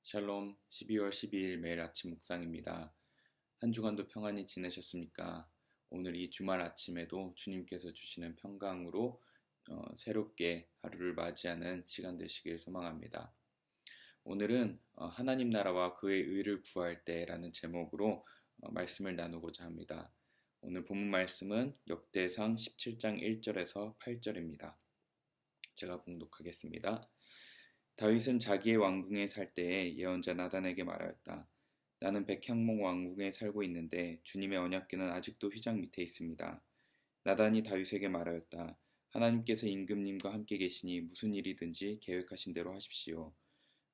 샬롬 12월 12일 매일 아침 묵상입니다. 한 주간도 평안히 지내셨습니까? 오늘 이 주말 아침에도 주님께서 주시는 평강으로 새롭게 하루를 맞이하는 시간 되시길 소망합니다. 오늘은 하나님 나라와 그의 의를 구할 때라는 제목으로 말씀을 나누고자 합니다. 오늘 본문 말씀은 역대상 17장 1절에서 8절입니다. 제가 봉독하겠습니다. 다윗은 자기의 왕궁에 살 때에 예언자 나단에게 말하였다. 나는 백향목 왕궁에 살고 있는데 주님의 언약궤는 아직도 휘장 밑에 있습니다. 나단이 다윗에게 말하였다. 하나님께서 임금님과 함께 계시니 무슨 일이든지 계획하신 대로 하십시오.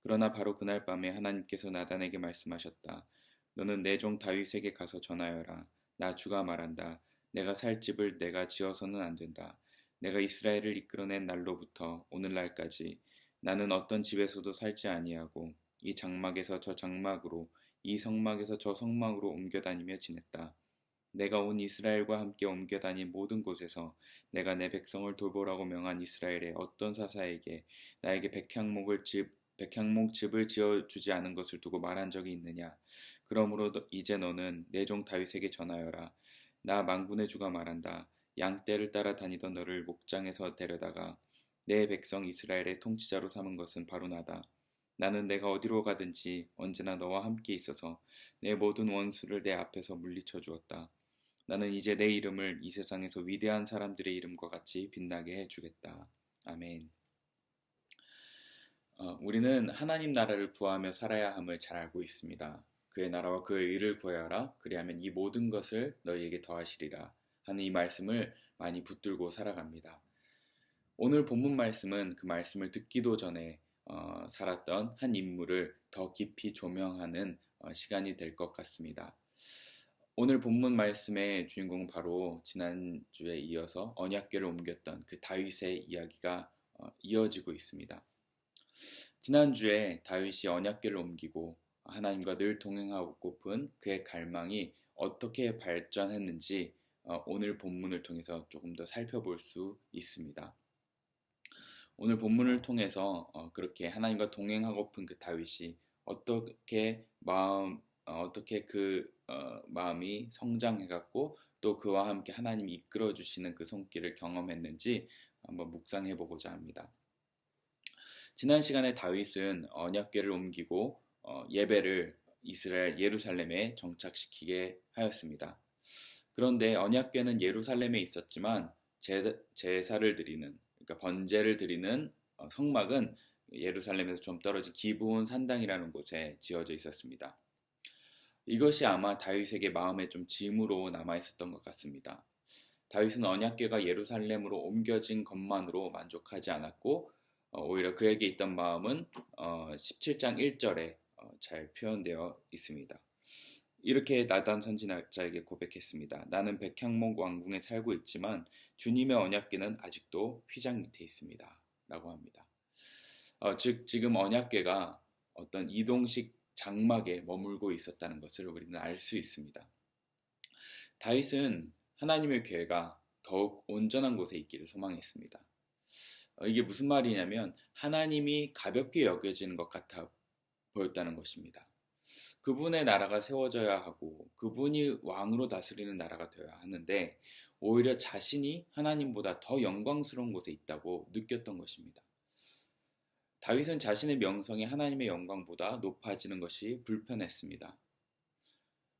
그러나 바로 그날 밤에 하나님께서 나단에게 말씀하셨다. 너는 내 종 다윗에게 가서 전하여라. 나 주가 말한다. 내가 살 집을 내가 지어서는 안 된다. 내가 이스라엘을 이끌어낸 날로부터 오늘날까지 나는 어떤 집에서도 살지 아니하고 이 장막에서 저 장막으로 이 성막에서 저 성막으로 옮겨다니며 지냈다. 내가 온 이스라엘과 함께 옮겨다닌 모든 곳에서 내가 내 백성을 돌보라고 명한 이스라엘의 어떤 사사에게 나에게 백향목 집을 지어주지 않은 것을 두고 말한 적이 있느냐. 그러므로 이제 너는 내 종 다윗에게 전하여라. 나 만군의 주가 말한다. 양떼를 따라 다니던 너를 목장에서 데려다가 내 백성 이스라엘의 통치자로 삼은 것은 바로 나다. 나는 내가 어디로 가든지 언제나 너와 함께 있어서 내 모든 원수를 내 앞에서 물리쳐 주었다. 나는 이제 내 이름을 이 세상에서 위대한 사람들의 이름과 같이 빛나게 해주겠다. 아멘. 우리는 하나님 나라를 구하며 살아야 함을 잘 알고 있습니다. 그의 나라와 그의 의를 구하여라. 그리하면 이 모든 것을 너희에게 더하시리라 하는 이 말씀을 많이 붙들고 살아갑니다. 오늘 본문 말씀은 그 말씀을 듣기도 전에 살았던 한 인물을 더 깊이 조명하는 시간이 될 것 같습니다. 오늘 본문 말씀의 주인공은 바로 지난주에 이어서 언약궤를 옮겼던 그 다윗의 이야기가 이어지고 있습니다. 지난주에 다윗이 언약궤를 옮기고 하나님과 늘 동행하고픈 그의 갈망이 어떻게 발전했는지 오늘 본문을 통해서 조금 더 살펴볼 수 있습니다. 오늘 본문을 통해서 그렇게 하나님과 동행하고픈 그 다윗이 어떻게 그 마음이 성장해갔고 또 그와 함께 하나님이 이끌어 주시는 그 손길을 경험했는지 한번 묵상해 보고자 합니다. 지난 시간에 다윗은 언약궤를 옮기고 예배를 이스라엘 예루살렘에 정착시키게 하였습니다. 그런데 언약궤는 예루살렘에 있었지만 제사를 드리는 그러니까 번제를 드리는 성막은 예루살렘에서 좀 떨어진 기브온 산당이라는 곳에 지어져 있었습니다. 이것이 아마 다윗에게 마음에 좀 짐으로 남아 있었던 것 같습니다. 다윗은 언약궤가 예루살렘으로 옮겨진 것만으로 만족하지 않았고 오히려 그에게 있던 마음은 17장 1절에 잘 표현되어 있습니다. 이렇게 나단 선지자에게 고백했습니다. 나는 백향목 왕궁에 살고 있지만 주님의 언약궤는 아직도 휘장 밑에 있습니다. 라고 합니다. 즉 지금 언약궤가 어떤 이동식 장막에 머물고 있었다는 것을 우리는 알 수 있습니다. 다윗은 하나님의 궤가 더욱 온전한 곳에 있기를 소망했습니다. 이게 무슨 말이냐면 하나님이 가볍게 여겨지는 것 같아 보였다는 것입니다. 그분의 나라가 세워져야 하고 그분이 왕으로 다스리는 나라가 되어야 하는데 오히려 자신이 하나님보다 더 영광스러운 곳에 있다고 느꼈던 것입니다. 다윗은 자신의 명성이 하나님의 영광보다 높아지는 것이 불편했습니다.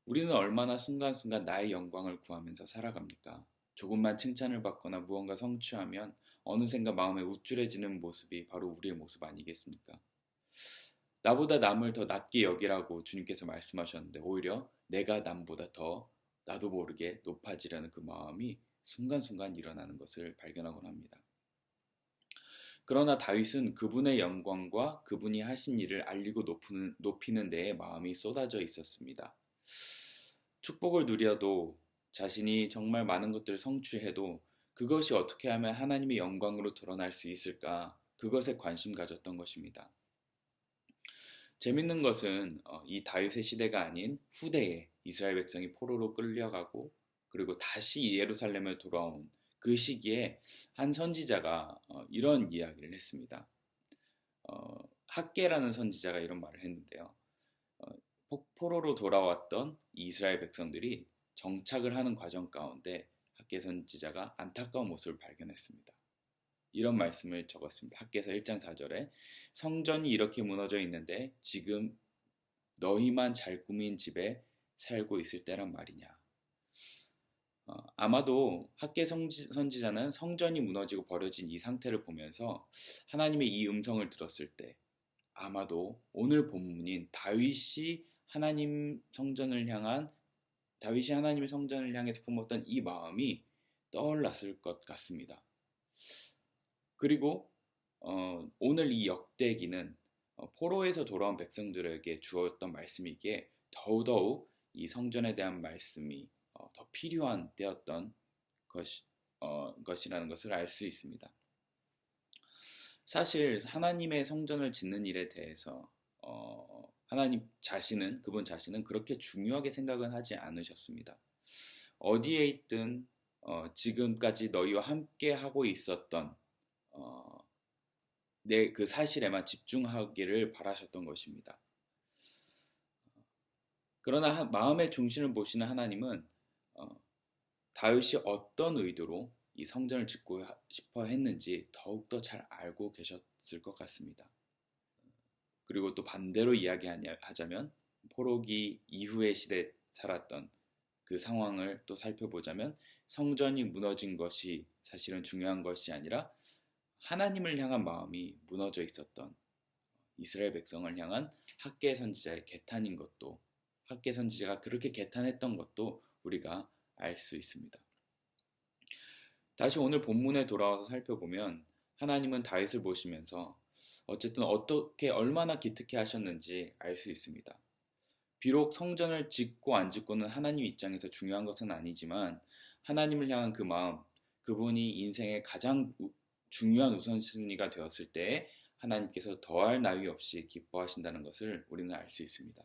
우리는 얼마나 순간순간 나의 영광을 구하면서 살아갑니까? 조금만 칭찬을 받거나 무언가 성취하면 어느샌가 마음에 우쭐해지는 모습이 바로 우리의 모습 아니겠습니까? 나보다 남을 더 낮게 여기라고 주님께서 말씀하셨는데 오히려 내가 남보다 더 나도 모르게 높아지려는 그 마음이 순간순간 일어나는 것을 발견하곤 합니다. 그러나 다윗은 그분의 영광과 그분이 하신 일을 알리고 높이는 데에 마음이 쏟아져 있었습니다. 축복을 누려도 자신이 정말 많은 것들을 성취해도 그것이 어떻게 하면 하나님의 영광으로 드러날 수 있을까? 그것에 관심 가졌던 것입니다. 재밌는 것은 이 다윗의 시대가 아닌 후대에 이스라엘 백성이 포로로 끌려가고 그리고 다시 예루살렘에 돌아온 그 시기에 한 선지자가 이런 이야기를 했습니다. 학개라는 선지자가 이런 말을 했는데요. 포로로 돌아왔던 이스라엘 백성들이 정착을 하는 과정 가운데 학개 선지자가 안타까운 모습을 발견했습니다. 이런 말씀을 적었습니다. 학개서 1장 4절에 성전이 이렇게 무너져 있는데 지금 너희만 잘 꾸민 집에 살고 있을 때란 말이냐. 아마도 학개 선지자는 성전이 무너지고 버려진 이 상태를 보면서 하나님의 이 음성을 들었을 때 아마도 오늘 본문인 다윗이 하나님의 성전을 향해서 품었던 이 마음이 떠올랐을 것 같습니다. 그리고 오늘 이 역대기는 포로에서 돌아온 백성들에게 주었던 말씀이기에 더더욱 이 성전에 대한 말씀이 더 필요한 때였던 것이라는 것을 알 수 있습니다. 사실 하나님의 성전을 짓는 일에 대해서 그분 자신은 그렇게 중요하게 생각은 하지 않으셨습니다. 어디에 있든 지금까지 너희와 함께 하고 있었던 그 사실에만 집중하기를 바라셨던 것입니다. 그러나 마음의 중심을 보시는 하나님은 다윗이 어떤 의도로 이 성전을 짓고 싶어 했는지 더욱더 잘 알고 계셨을 것 같습니다. 그리고 또 반대로 이야기하자면 포로기 이후의 시대에 살았던 그 상황을 또 살펴보자면 성전이 무너진 것이 사실은 중요한 것이 아니라 하나님을 향한 마음이 무너져 있었던 이스라엘 백성을 향한 학개 선지자의 개탄인 것도, 학개 선지자가 그렇게 개탄했던 것도 우리가 알 수 있습니다. 다시 오늘 본문에 돌아와서 살펴보면 하나님은 다윗을 보시면서 어쨌든 얼마나 기특해 하셨는지 알 수 있습니다. 비록 성전을 짓고 안 짓고는 하나님 입장에서 중요한 것은 아니지만 하나님을 향한 그 마음, 그분이 인생의 가장 중요한 우선순위가 되었을 때에 하나님께서 더할 나위 없이 기뻐하신다는 것을 우리는 알 수 있습니다.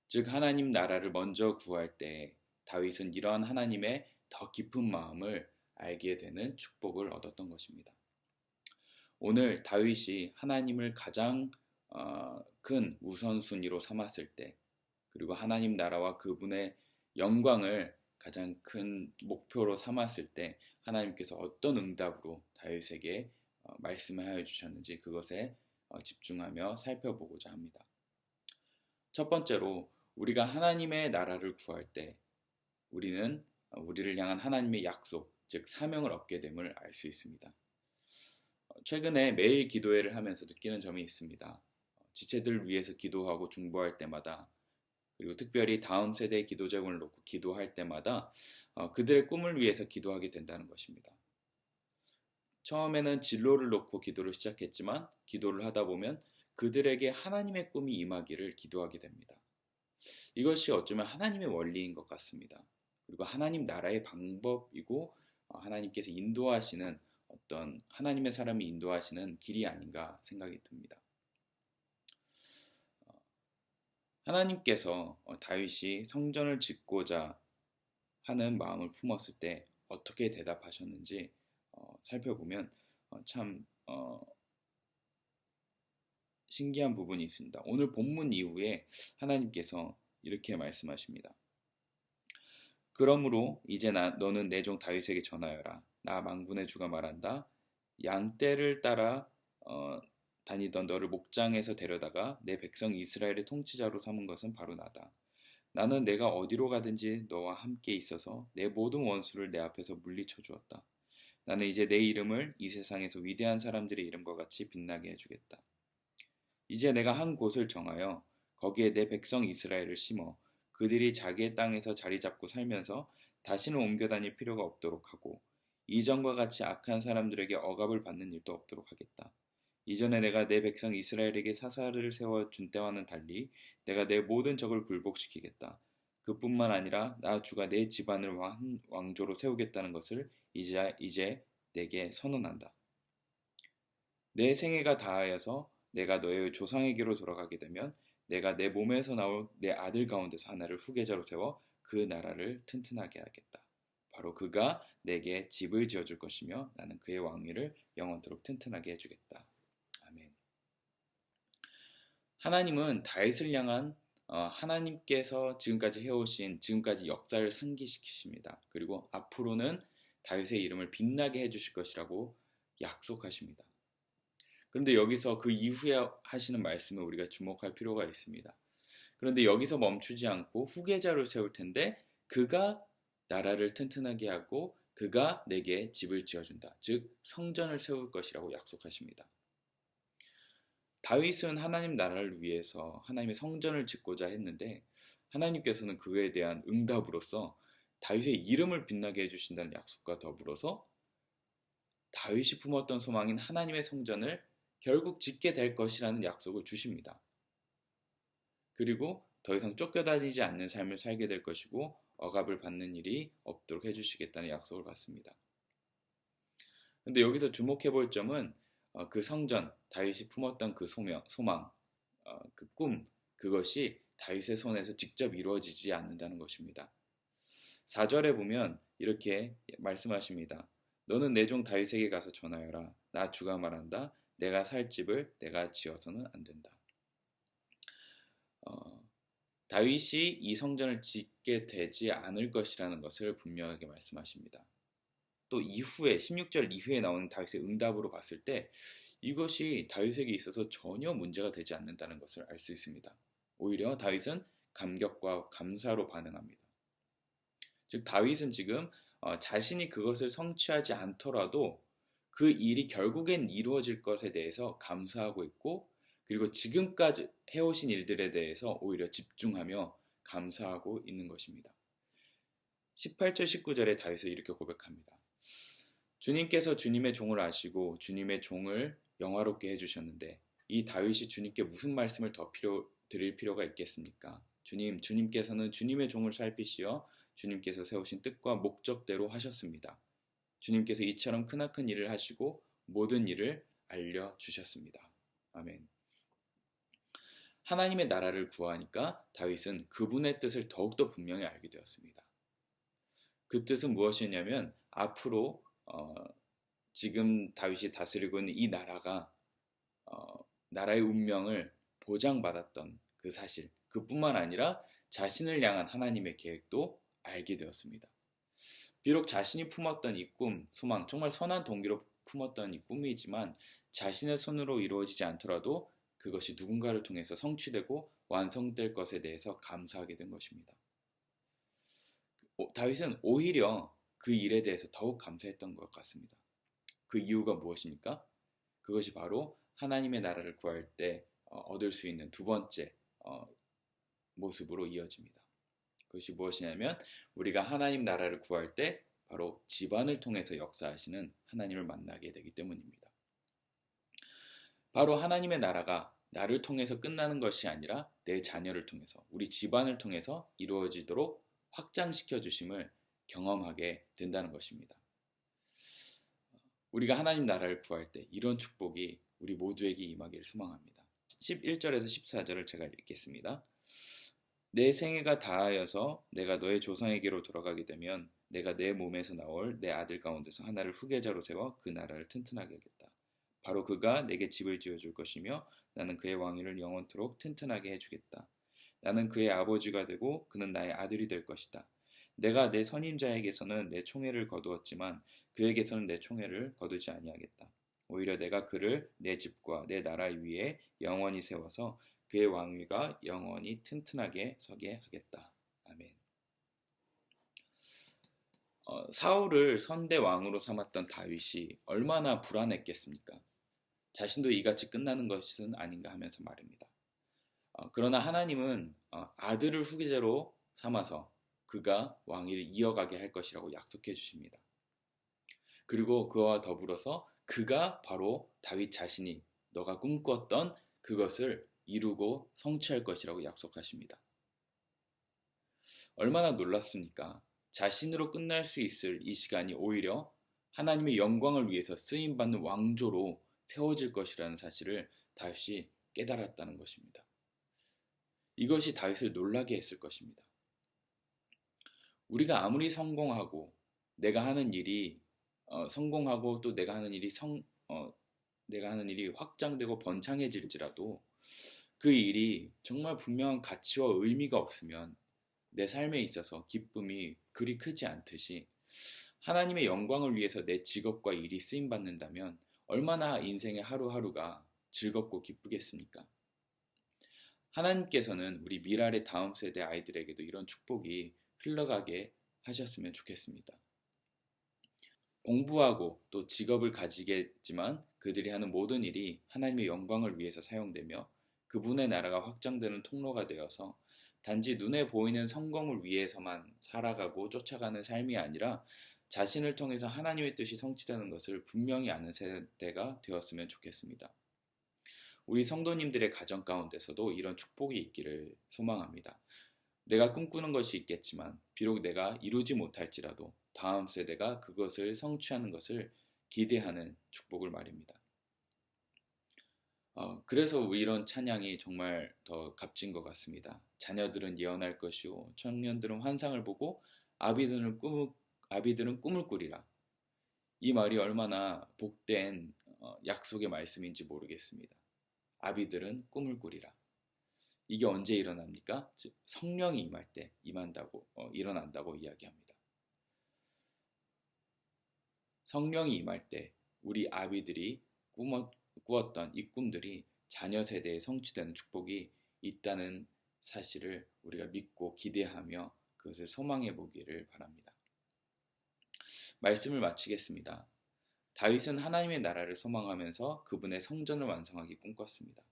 즉 하나님 나라를 먼저 구할 때 다윗은 이러한 하나님의 더 깊은 마음을 알게 되는 축복을 얻었던 것입니다. 오늘 다윗이 하나님을 가장 큰 우선순위로 삼았을 때, 그리고 하나님 나라와 그분의 영광을 가장 큰 목표로 삼았을 때 하나님께서 어떤 응답으로 다윗에게 말씀을 하여 주셨는지 그것에 집중하며 살펴보고자 합니다. 첫 번째로 우리가 하나님의 나라를 구할 때 우리는 우리를 향한 하나님의 약속, 즉 사명을 얻게 됨을 알 수 있습니다. 최근에 매일 기도회를 하면서 느끼는 점이 있습니다. 지체들을 위해서 기도하고 중보할 때마다, 그리고 특별히 다음 세대의 기도 제목을 놓고 기도할 때마다 그들의 꿈을 위해서 기도하게 된다는 것입니다. 처음에는 진로를 놓고 기도를 시작했지만 기도를 하다 보면 그들에게 하나님의 꿈이 임하기를 기도하게 됩니다. 이것이 어쩌면 하나님의 원리인 것 같습니다. 그리고 하나님 나라의 방법이고 하나님께서 인도하시는 어떤 하나님의 사람이 인도하시는 길이 아닌가 생각이 듭니다. 하나님께서 다윗이 성전을 짓고자 하는 마음을 품었을 때 어떻게 대답하셨는지 살펴보면 참 신기한 부분이 있습니다. 오늘 본문 이후에 하나님께서 이렇게 말씀하십니다. 그러므로 이제 너는 내 종 다윗에게 전하여라. 나 만군의 주가 말한다. 양떼를 따라 다니던 너를 목장에서 데려다가 내 백성 이스라엘의 통치자로 삼은 것은 바로 나다. 나는 내가 어디로 가든지 너와 함께 있어서 내 모든 원수를 내 앞에서 물리쳐 주었다. 나는 이제 내 이름을 이 세상에서 위대한 사람들의 이름과 같이 빛나게 해주겠다. 이제 내가 한 곳을 정하여 거기에 내 백성 이스라엘을 심어 그들이 자기의 땅에서 자리 잡고 살면서 다시는 옮겨 다닐 필요가 없도록 하고 이전과 같이 악한 사람들에게 억압을 받는 일도 없도록 하겠다. 이전에 내가 내 백성 이스라엘에게 사사를 세워준 때와는 달리 내가 내 모든 적을 굴복시키겠다. 그뿐만 아니라 나 주가 내 집안을 왕조로 세우겠다는 것을 이제 내게 선언한다. 내 생애가 다하여서 내가 너의 조상에게로 돌아가게 되면 내가 내 몸에서 나올 내 아들 가운데서 하나를 후계자로 세워 그 나라를 튼튼하게 하겠다. 바로 그가 내게 집을 지어줄 것이며 나는 그의 왕위를 영원토록 튼튼하게 해주겠다. 아멘. 하나님은 다윗을 향한 하나님께서 지금까지 해오신 지금까지 역사를 상기시키십니다. 그리고 앞으로는 다윗의 이름을 빛나게 해주실 것이라고 약속하십니다. 그런데 여기서 그 이후에 하시는 말씀을 우리가 주목할 필요가 있습니다. 그런데 여기서 멈추지 않고 후계자를 세울 텐데 그가 나라를 튼튼하게 하고 그가 내게 집을 지어준다. 즉 성전을 세울 것이라고 약속하십니다. 다윗은 하나님 나라를 위해서 하나님의 성전을 짓고자 했는데 하나님께서는 그에 대한 응답으로서 다윗의 이름을 빛나게 해주신다는 약속과 더불어서 다윗이 품었던 소망인 하나님의 성전을 결국 짓게 될 것이라는 약속을 주십니다. 그리고 더 이상 쫓겨다니지 않는 삶을 살게 될 것이고 억압을 받는 일이 없도록 해주시겠다는 약속을 받습니다. 그런데 여기서 주목해 볼 점은 그 성전, 다윗이 품었던 그 소망, 그 꿈, 그것이 다윗의 손에서 직접 이루어지지 않는다는 것입니다. 4절에 보면 이렇게 말씀하십니다. 너는 내 종 다윗에게 가서 전하여라. 나 주가 말한다. 내가 살 집을 내가 지어서는 안 된다. 다윗이 이 성전을 짓게 되지 않을 것이라는 것을 분명하게 말씀하십니다. 또 이후에 16절 이후에 나오는 다윗의 응답으로 봤을 때 이것이 다윗에게 있어서 전혀 문제가 되지 않는다는 것을 알 수 있습니다. 오히려 다윗은 감격과 감사로 반응합니다. 즉 다윗은 지금 자신이 그것을 성취하지 않더라도 그 일이 결국엔 이루어질 것에 대해서 감사하고 있고 그리고 지금까지 해오신 일들에 대해서 오히려 집중하며 감사하고 있는 것입니다. 18절 19절에 다윗은 이렇게 고백합니다. 주님께서 주님의 종을 아시고 주님의 종을 영화롭게 해주셨는데 이 다윗이 주님께 무슨 말씀을 더 드릴 필요가 있겠습니까? 주님께서는 주님의 종을 살피시어 주님께서 세우신 뜻과 목적대로 하셨습니다. 주님께서 이처럼 크나큰 일을 하시고 모든 일을 알려주셨습니다. 아멘. 하나님의 나라를 구하니까 다윗은 그분의 뜻을 더욱더 분명히 알게 되었습니다. 그 뜻은 무엇이냐면 앞으로 지금 다윗이 다스리고 있는 이 나라가 나라의 운명을 보장받았던 그 사실, 그뿐만 아니라 자신을 향한 하나님의 계획도 알게 되었습니다. 비록 자신이 품었던 이 꿈, 소망, 정말 선한 동기로 품었던 이 꿈이지만 자신의 손으로 이루어지지 않더라도 그것이 누군가를 통해서 성취되고 완성될 것에 대해서 감사하게 된 것입니다. 다윗은 오히려 그 일에 대해서 더욱 감사했던 것 같습니다. 그 이유가 무엇입니까? 그것이 바로 하나님의 나라를 구할 때 얻을 수 있는 두 번째 모습으로 이어집니다. 그것이 무엇이냐면 우리가 하나님 나라를 구할 때 바로 집안을 통해서 역사하시는 하나님을 만나게 되기 때문입니다. 바로 하나님의 나라가 나를 통해서 끝나는 것이 아니라 내 자녀를 통해서 우리 집안을 통해서 이루어지도록 확장시켜 주심을 경험하게 된다는 것입니다. 우리가 하나님 나라를 구할 때 이런 축복이 우리 모두에게 임하기를 소망합니다. 11절에서 14절을 제가 읽겠습니다. 내 생애가 다하여서 내가 너의 조상에게로 돌아가게 되면 내가 내 몸에서 나올 내 아들 가운데서 하나를 후계자로 세워 그 나라를 튼튼하게 하겠다. 바로 그가 내게 집을 지어줄 것이며 나는 그의 왕위를 영원토록 튼튼하게 해주겠다. 나는 그의 아버지가 되고 그는 나의 아들이 될 것이다. 내가 내 선임자에게서는 내 총애를 거두었지만 그에게서는 내 총애를 거두지 아니하겠다. 오히려 내가 그를 내 집과 내 나라 위에 영원히 세워서 그의 왕위가 영원히 튼튼하게 서게 하겠다. 아멘. 사울을 선대 왕으로 삼았던 다윗이 얼마나 불안했겠습니까? 자신도 이같이 끝나는 것은 아닌가 하면서 말입니다. 그러나 하나님은 아들을 후계자로 삼아서 그가 왕위를 이어가게 할 것이라고 약속해 주십니다. 그리고 그와 더불어서 그가 바로 다윗 자신이 너가 꿈꿨던 그것을 이루고 성취할 것이라고 약속하십니다. 얼마나 놀랍습니까? 자신으로 끝날 수 있을 이 시간이 오히려 하나님의 영광을 위해서 쓰임받는 왕조로 세워질 것이라는 사실을 다윗이 깨달았다는 것입니다. 이것이 다윗을 놀라게 했을 것입니다. 우리가 아무리 성공하고 내가 하는 일이 성공하고 또 내가 하는 일이 확장되고 번창해질지라도 그 일이 정말 분명한 가치와 의미가 없으면 내 삶에 있어서 기쁨이 그리 크지 않듯이 하나님의 영광을 위해서 내 직업과 일이 쓰임받는다면 얼마나 인생의 하루하루가 즐겁고 기쁘겠습니까? 하나님께서는 우리 미랄의 다음 세대 아이들에게도 이런 축복이 흘러가게 하셨으면 좋겠습니다. 공부하고 또 직업을 가지겠지만 그들이 하는 모든 일이 하나님의 영광을 위해서 사용되며 그분의 나라가 확장되는 통로가 되어서 단지 눈에 보이는 성공을 위해서만 살아가고 쫓아가는 삶이 아니라 자신을 통해서 하나님의 뜻이 성취되는 것을 분명히 아는 세대가 되었으면 좋겠습니다. 우리 성도님들의 가정 가운데서도 이런 축복이 있기를 소망합니다. 내가 꿈꾸는 것이 있겠지만 비록 내가 이루지 못할지라도 다음 세대가 그것을 성취하는 것을 기대하는 축복을 말입니다. 그래서 이런 찬양이 정말 더 값진 것 같습니다. 자녀들은 예언할 것이요 청년들은 환상을 보고 아비들은 꿈을 꾸리라. 이 말이 얼마나 복된 약속의 말씀인지 모르겠습니다. 아비들은 꿈을 꾸리라. 이게 언제 일어납니까? 즉 성령이 임할 때 일어난다고 이야기합니다. 성령이 임할 때 우리 아비들이 꾸었던 이 꿈들이 자녀 세대에 성취되는 축복이 있다는 사실을 우리가 믿고 기대하며 그것을 소망해 보기를 바랍니다. 말씀을 마치겠습니다. 다윗은 하나님의 나라를 소망하면서 그분의 성전을 완성하기 꿈꿨습니다.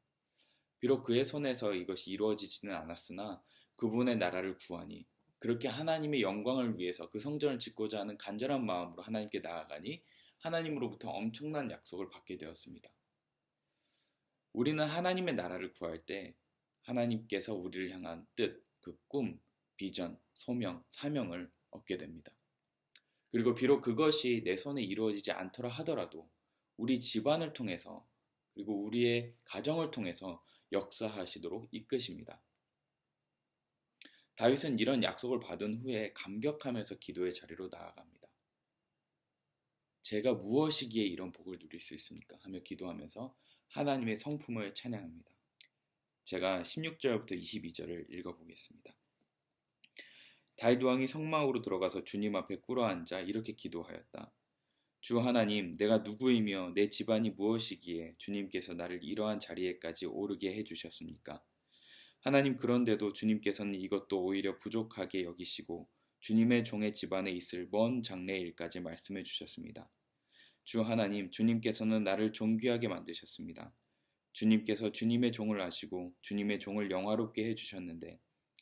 비록 그의 손에서 이것이 이루어지지는 않았으나 그분의 나라를 구하니 그렇게 하나님의 영광을 위해서 그 성전을 짓고자 하는 간절한 마음으로 하나님께 나아가니 하나님으로부터 엄청난 약속을 받게 되었습니다. 우리는 하나님의 나라를 구할 때 하나님께서 우리를 향한 뜻, 그 꿈, 비전, 소명, 사명을 얻게 됩니다. 그리고 비록 그것이 내 손에 이루어지지 않더라 하더라도 우리 집안을 통해서 그리고 우리의 가정을 통해서 역사하시도록 이끄십니다. 다윗은 이런 약속을 받은 후에 감격하면서 기도의 자리로 나아갑니다. 제가 무엇이기에 이런 복을 누릴 수 있습니까? 하며 기도하면서 하나님의 성품을 찬양합니다. 제가 16절부터 22절을 읽어보겠습니다. 다윗 왕이 성막으로 들어가서 주님 앞에 꿇어앉아 이렇게 기도하였다. 주 하나님, 내가 누구이며 내 집안이 무엇이기에 주님께서 나를 이러한 자리에까지 오르게 해주셨습니까? 하나님, 그런데도 주님께서는 이것도 오히려 부족하게 여기시고 주님의 종의 집안에 있을 먼 장래일까지 말씀해 주셨습니다. 주 하나님, 주님께서는 나를 존귀하게 만드셨습니다. 주님께서 주님의 종을 아시고 주님의 종을 영화롭게 해주셨는데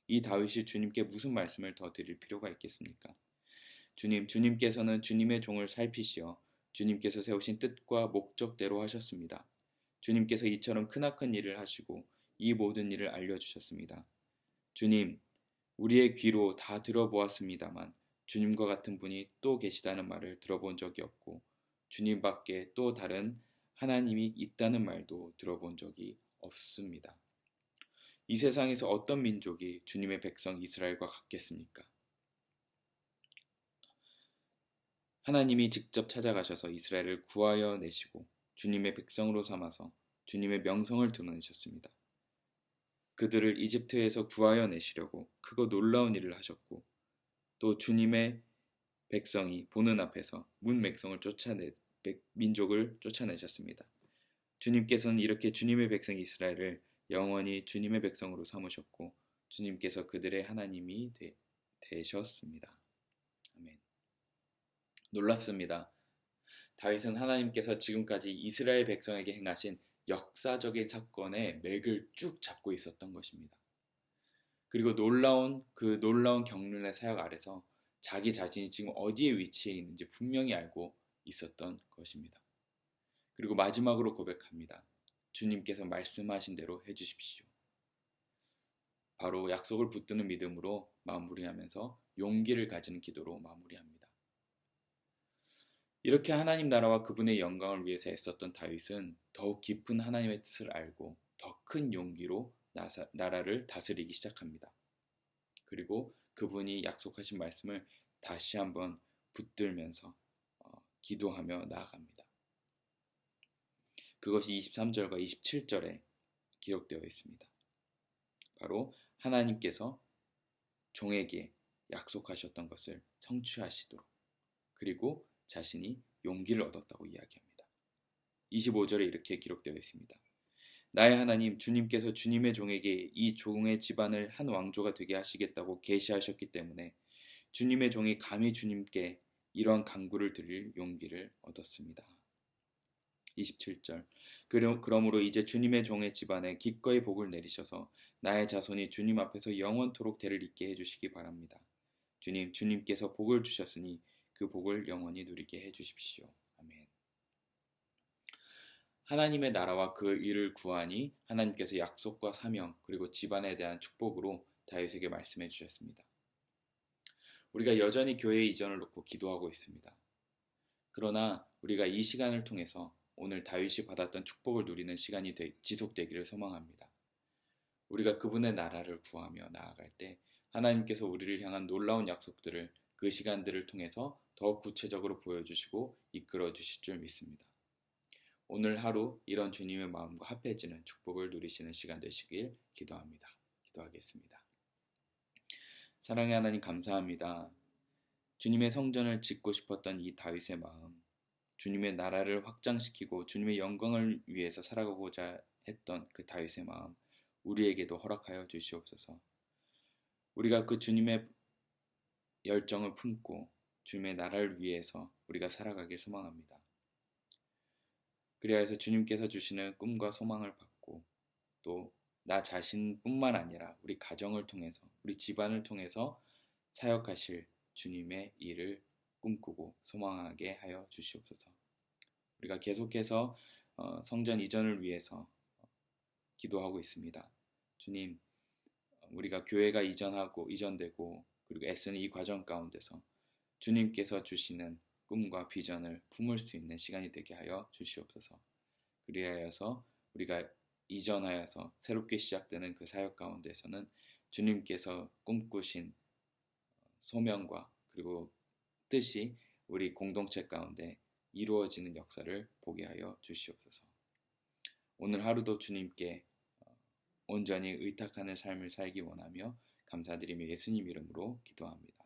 이 다윗이 주님께 무슨 말씀을 더 드릴 필요가 있겠습니까? 주님께서는 주님의 종을 살피시어 주님께서 세우신 뜻과 목적대로 하셨습니다. 주님께서 이처럼 크나큰 일을 하시고 이 모든 일을 알려주셨습니다. 주님, 우리의 귀로 다 들어보았습니다만 주님과 같은 분이 또 계시다는 말을 들어본 적이 없고 주님밖에 또 다른 하나님이 있다는 말도 들어본 적이 없습니다. 이 세상에서 어떤 민족이 주님의 백성 이스라엘과 같겠습니까? 하나님이 직접 찾아가셔서 이스라엘을 구하여 내시고 주님의 백성으로 삼아서 주님의 명성을 드러내셨습니다. 그들을 이집트에서 구하여 내시려고 크고 놀라운 일을 하셨고 또 주님의 백성이 보는 앞에서 민족을 쫓아내셨습니다. 주님께서는 이렇게 주님의 백성 이스라엘을 영원히 주님의 백성으로 삼으셨고 주님께서 그들의 하나님이 되셨습니다. 아멘. 놀랍습니다. 다윗은 하나님께서 지금까지 이스라엘 백성에게 행하신 역사적인 사건의 맥을 쭉 잡고 있었던 것입니다. 그리고 놀라운 경륜의 사역 아래서 자기 자신이 지금 어디에 위치해 있는지 분명히 알고 있었던 것입니다. 그리고 마지막으로 고백합니다. 주님께서 말씀하신 대로 해주십시오. 바로 약속을 붙드는 믿음으로 마무리하면서 용기를 가지는 기도로 마무리합니다. 이렇게 하나님 나라와 그분의 영광을 위해서 애썼던 다윗은 더욱 깊은 하나님의 뜻을 알고 더 큰 용기로 나라를 다스리기 시작합니다. 그리고 그분이 약속하신 말씀을 다시 한번 붙들면서 기도하며 나아갑니다. 그것이 23절과 27절에 기록되어 있습니다. 바로 하나님께서 종에게 약속하셨던 것을 성취하시도록, 그리고 자신이 용기를 얻었다고 이야기합니다. 25절에 이렇게 기록되어 있습니다. 나의 하나님 주님께서 주님의 종에게 이 종의 집안을 한 왕조가 되게 하시겠다고 계시하셨기 때문에 주님의 종이 감히 주님께 이러한 간구를 드릴 용기를 얻었습니다. 27절 그러므로 이제 주님의 종의 집안에 기꺼이 복을 내리셔서 나의 자손이 주님 앞에서 영원토록 대를 잇게 해주시기 바랍니다. 주님께서 복을 주셨으니 그 복을 영원히 누리게 해주십시오. 아멘. 하나님의 나라와 그 일을 구하니 하나님께서 약속과 사명 그리고 집안에 대한 축복으로 다윗에게 말씀해 주셨습니다. 우리가 여전히 교회 이전을 놓고 기도하고 있습니다. 그러나 우리가 이 시간을 통해서 오늘 다윗이 받았던 축복을 누리는 시간이 지속되기를 소망합니다. 우리가 그분의 나라를 구하며 나아갈 때 하나님께서 우리를 향한 놀라운 약속들을 그 시간들을 통해서 더 구체적으로 보여주시고 이끌어 주실 줄 믿습니다. 오늘 하루 이런 주님의 마음과 합해지는 축복을 누리시는 시간 되시길 기도합니다. 기도하겠습니다. 사랑의 하나님 감사합니다. 주님의 성전을 짓고 싶었던 이 다윗의 마음, 주님의 나라를 확장시키고 주님의 영광을 위해서 살아가고자 했던 그 다윗의 마음, 우리에게도 허락하여 주시옵소서. 우리가 그 주님의 열정을 품고 주님의 나라를 위해서 우리가 살아가길 소망합니다. 그리하여 주님께서 주시는 꿈과 소망을 받고 또 나 자신뿐만 아니라 우리 가정을 통해서 우리 집안을 통해서 사역하실 주님의 일을 꿈꾸고 소망하게 하여 주시옵소서. 우리가 계속해서 성전 이전을 위해서 기도하고 있습니다. 주님, 우리가 교회가 이전되고 그리고 애쓰는 이 과정 가운데서 주님께서 주시는 꿈과 비전을 품을 수 있는 시간이 되게 하여 주시옵소서. 그리하여서 우리가 이전하여서 새롭게 시작되는 그 사역 가운데서는 주님께서 꿈꾸신 소명과 그리고 뜻이 우리 공동체 가운데 이루어지는 역사를 보게 하여 주시옵소서. 오늘 하루도 주님께 온전히 의탁하는 삶을 살기 원하며 감사드리며 예수님 이름으로 기도합니다.